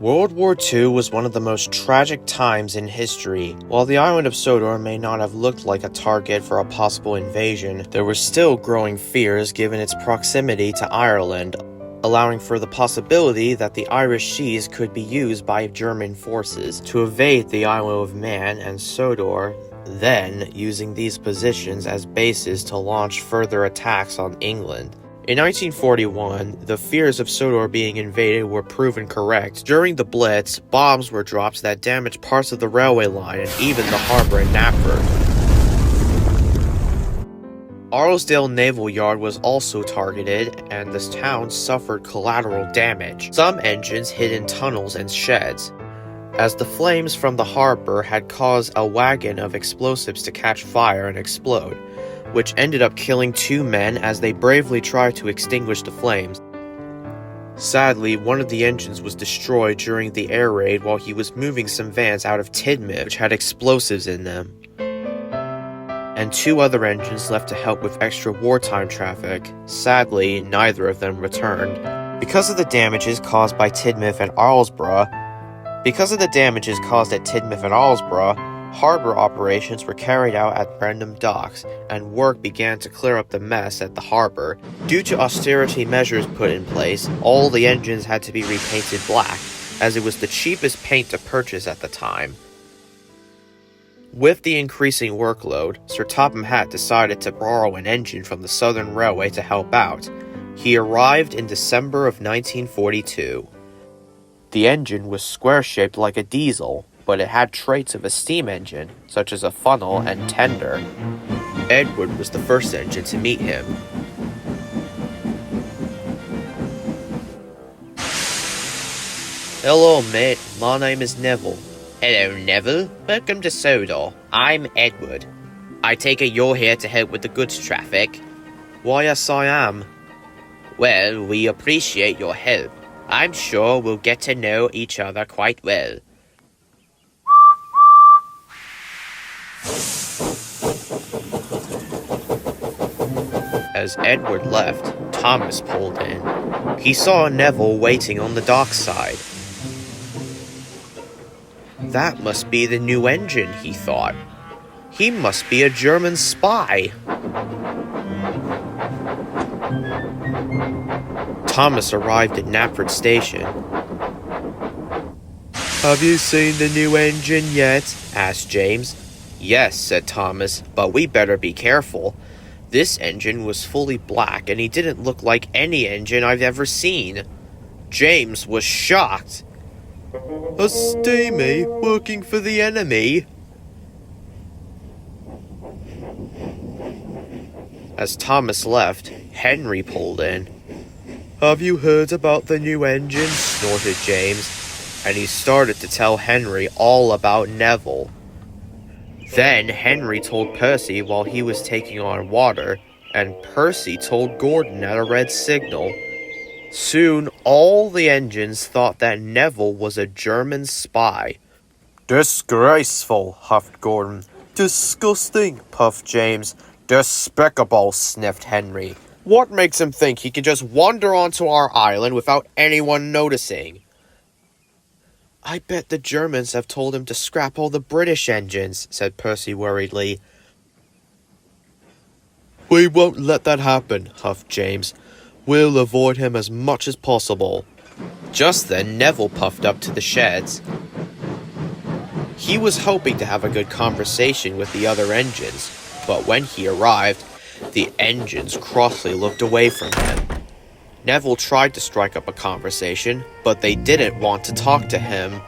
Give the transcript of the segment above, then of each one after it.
World War II was one of the most tragic times in history. While the island of Sodor may not have looked like a target for a possible invasion, there were still growing fears given its proximity to Ireland, allowing for the possibility that the Irish Seas could be used by German forces to evade the Isle of Man and Sodor, then using these positions as bases to launch further attacks on England. In 1941, the fears of Sodor being invaded were proven correct. During the Blitz, bombs were dropped that damaged parts of the railway line and even the harbor in Knapford. Arlesdale Naval Yard was also targeted, and the town suffered collateral damage. Some engines hid in tunnels and sheds, as the flames from the harbor had caused a wagon of explosives to catch fire and explode, which ended up killing 2 men as they bravely tried to extinguish the flames. Sadly, one of the engines was destroyed during the air raid while he was moving some vans out of Tidmouth which had explosives in them. And 2 other engines left to help with extra wartime traffic. Sadly, neither of them returned. Because of the damages caused at Tidmouth and Arlesborough, harbor operations were carried out at Brendam Docks, and work began to clear up the mess at the harbor. Due to austerity measures put in place, all the engines had to be repainted black, as it was the cheapest paint to purchase at the time. With the increasing workload, Sir Topham Hatt decided to borrow an engine from the Southern Railway to help out. He arrived in December of 1942. The engine was square-shaped like a diesel, but it had traits of a steam engine, such as a funnel and tender. Edward was the first engine to meet him. Hello, mate. My name is Neville. Hello, Neville. Welcome to Sodor. I'm Edward. I take it you're here to help with the goods traffic. Why, yes, I am. Well, we appreciate your help. I'm sure we'll get to know each other quite well. As Edward left, Thomas pulled in. He saw Neville waiting on the dockside. That must be the new engine, he thought. He must be a German spy. Thomas arrived at Knapford Station. Have you seen the new engine yet? Asked James. Yes, said Thomas, but we better be careful. This engine was fully black, and he didn't look like any engine I've ever seen. James was shocked. A steamy working for the enemy? As Thomas left, Henry pulled in. Have you heard about the new engine? Snorted James, and he started to tell Henry all about Neville. Then Henry told Percy while he was taking on water, and Percy told Gordon at a red signal. Soon, all the engines thought that Neville was a German spy. Disgraceful, huffed Gordon. Disgusting, puffed James. Despicable, sniffed Henry. What makes him think he can just wander onto our island without anyone noticing? I bet the Germans have told him to scrap all the British engines, said Percy worriedly. We won't let that happen, huffed James. We'll avoid him as much as possible. Just then, Neville puffed up to the sheds. He was hoping to have a good conversation with the other engines, but when he arrived, the engines crossly looked away from him. Neville tried to strike up a conversation, but they didn't want to talk to him.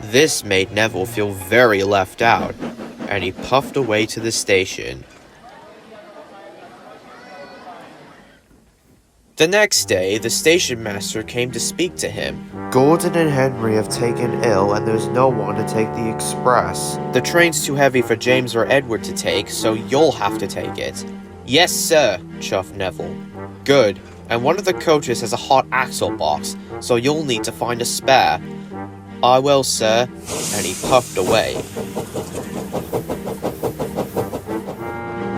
This made Neville feel very left out, and he puffed away to the station. The next day, the station master came to speak to him. Gordon and Henry have taken ill, and there's no one to take the express. The train's too heavy for James or Edward to take, so you'll have to take it. Yes, sir, chuffed Neville. Good. And one of the coaches has a hot axle box, so you'll need to find a spare. I will, sir, and he puffed away.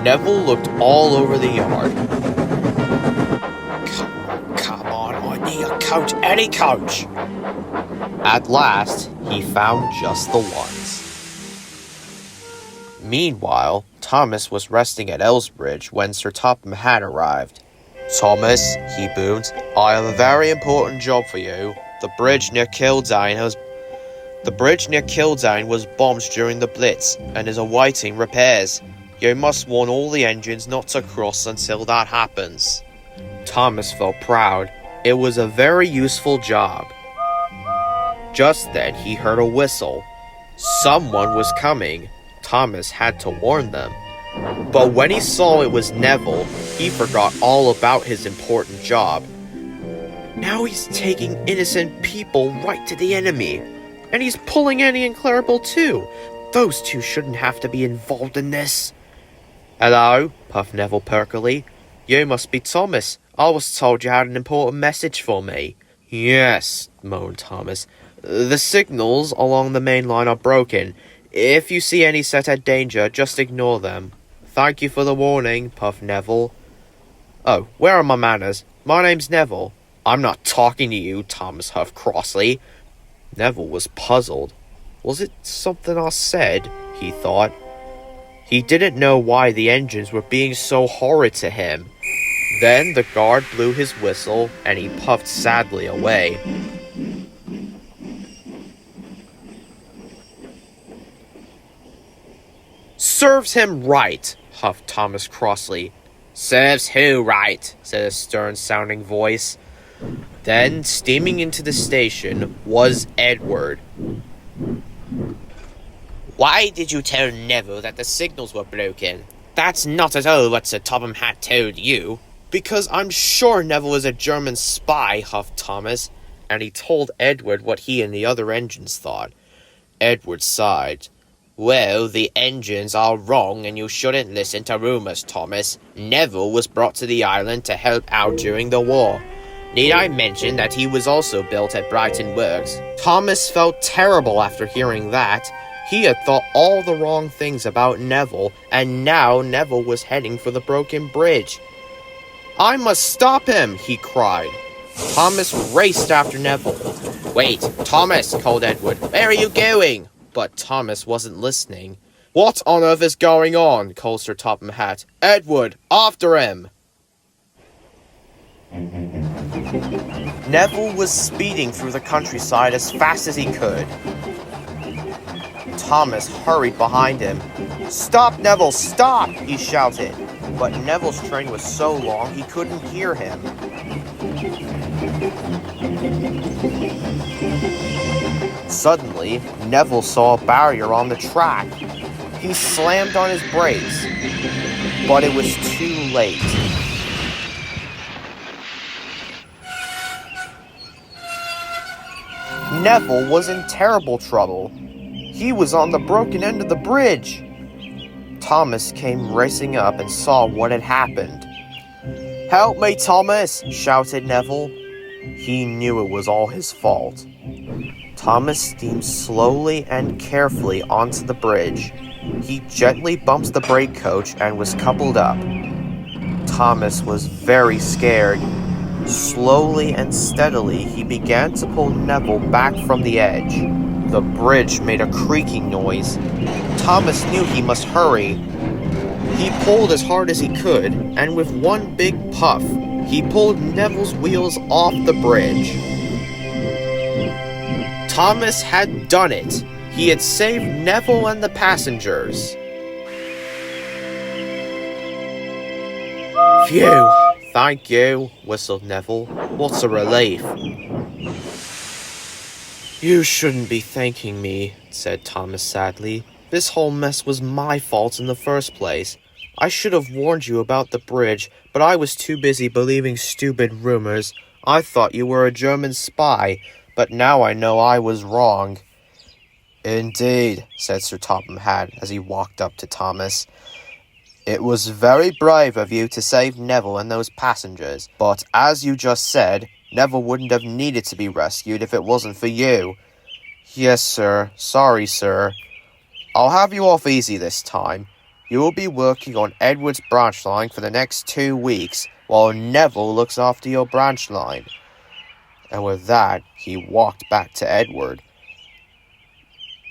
Neville looked all over the yard. Come on, I need a coach, any coach! At last, he found just the ones. Meanwhile, Thomas was resting at Elsbridge when Sir Topham Hatt arrived. "Thomas," he boomed, "I have a very important job for you. The bridge near Kildine was bombed during the Blitz and is awaiting repairs. You must warn all the engines not to cross until that happens." Thomas felt proud. It was a very useful job. Just then he heard a whistle. Someone was coming. Thomas had to warn them. But when he saw it was Neville, he forgot all about his important job. Now he's taking innocent people right to the enemy. And he's pulling Annie and Clarabelle too. Those two shouldn't have to be involved in this. "Hello," puffed Neville perkily. "You must be Thomas. I was told you had an important message for me." "Yes," moaned Thomas. "The signals along the main line are broken. If you see any set at danger, just ignore them." "Thank you for the warning," puffed Neville. "Oh, where are my manners? My name's Neville." "I'm not talking to you," Thomas huffed crossly. Neville was puzzled. Was it something I said? He thought. He didn't know why the engines were being so horrid to him. Then the guard blew his whistle, and he puffed sadly away. "Serves him right," huffed Thomas crossly. "Serves who right?" said a stern-sounding voice. Then, steaming into the station, was Edward. Why did you tell Neville that the signals were broken? That's not at all what Sir Topham Hatt told you. "Because I'm sure Neville is a German spy," huffed Thomas, and he told Edward what he and the other engines thought. Edward sighed. "Well, the engines are wrong and you shouldn't listen to rumors, Thomas. Neville was brought to the island to help out during the war. Need I mention that he was also built at Brighton Works?" Thomas felt terrible after hearing that. He had thought all the wrong things about Neville, and now Neville was heading for the broken bridge. "I must stop him!" he cried. Thomas raced after Neville. "Wait, Thomas," called Edward. "Where are you going?" But Thomas wasn't listening. "What on earth is going on?" called Sir Topham Hatt. "Edward, after him!" Neville was speeding through the countryside as fast as he could. Thomas hurried behind him. "Stop, Neville, stop!" he shouted. But Neville's train was so long he couldn't hear him. Suddenly, Neville saw a barrier on the track. He slammed on his brakes, but it was too late. Neville was in terrible trouble. He was on the broken end of the bridge. Thomas came racing up and saw what had happened. "Help me, Thomas!" shouted Neville. He knew it was all his fault. Thomas steamed slowly and carefully onto the bridge. He gently bumped the brake coach and was coupled up. Thomas was very scared. Slowly and steadily, he began to pull Neville back from the edge. The bridge made a creaking noise. Thomas knew he must hurry. He pulled as hard as he could, and with one big puff, he pulled Neville's wheels off the bridge. Thomas had done it. He had saved Neville and the passengers. "Phew, thank you," whistled Neville. "What a relief." "You shouldn't be thanking me," said Thomas sadly. "This whole mess was my fault in the first place. I should have warned you about the bridge, but I was too busy believing stupid rumors. I thought you were a German spy, but now I know I was wrong." "Indeed," said Sir Topham Hatt as he walked up to Thomas. "It was very brave of you to save Neville and those passengers, but as you just said, Neville wouldn't have needed to be rescued if it wasn't for you." "Yes, sir. Sorry, sir. I'll have you off easy this time. You will be working on Edward's branch line for the next 2 weeks, while Neville looks after your branch line." And with that, he walked back to Edward.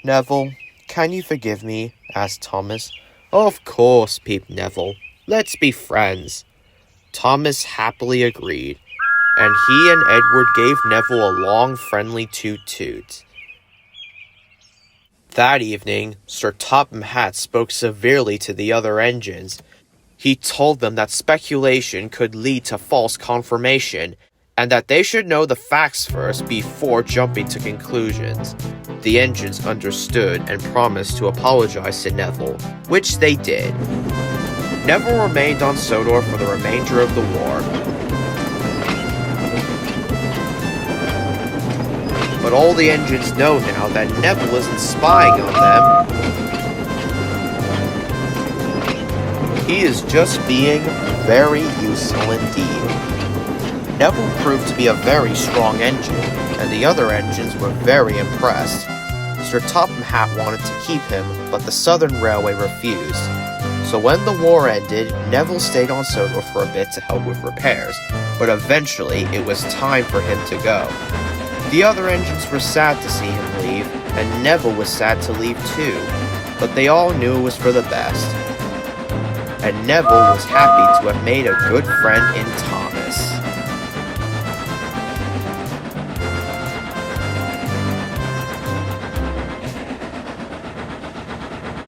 Neville, can you forgive me? Asked Thomas. Of course, peeped Neville. Let's be friends. Thomas happily agreed, and he and Edward gave Neville a long, friendly toot-toot. That evening, Sir Topham Hatt spoke severely to the other engines. He told them that speculation could lead to false confirmation, and that they should know the facts first before jumping to conclusions. The engines understood and promised to apologize to Neville, which they did. Neville remained on Sodor for the remainder of the war. But all the engines know now that Neville isn't spying on them. He is just being very useful indeed. Neville proved to be a very strong engine, and the other engines were very impressed. Sir Topham Hatt wanted to keep him, but the Southern Railway refused. So when the war ended, Neville stayed on Sodor for a bit to help with repairs, but eventually it was time for him to go. The other engines were sad to see him leave, and Neville was sad to leave too, but they all knew it was for the best. And Neville was happy to have made a good friend in Tom.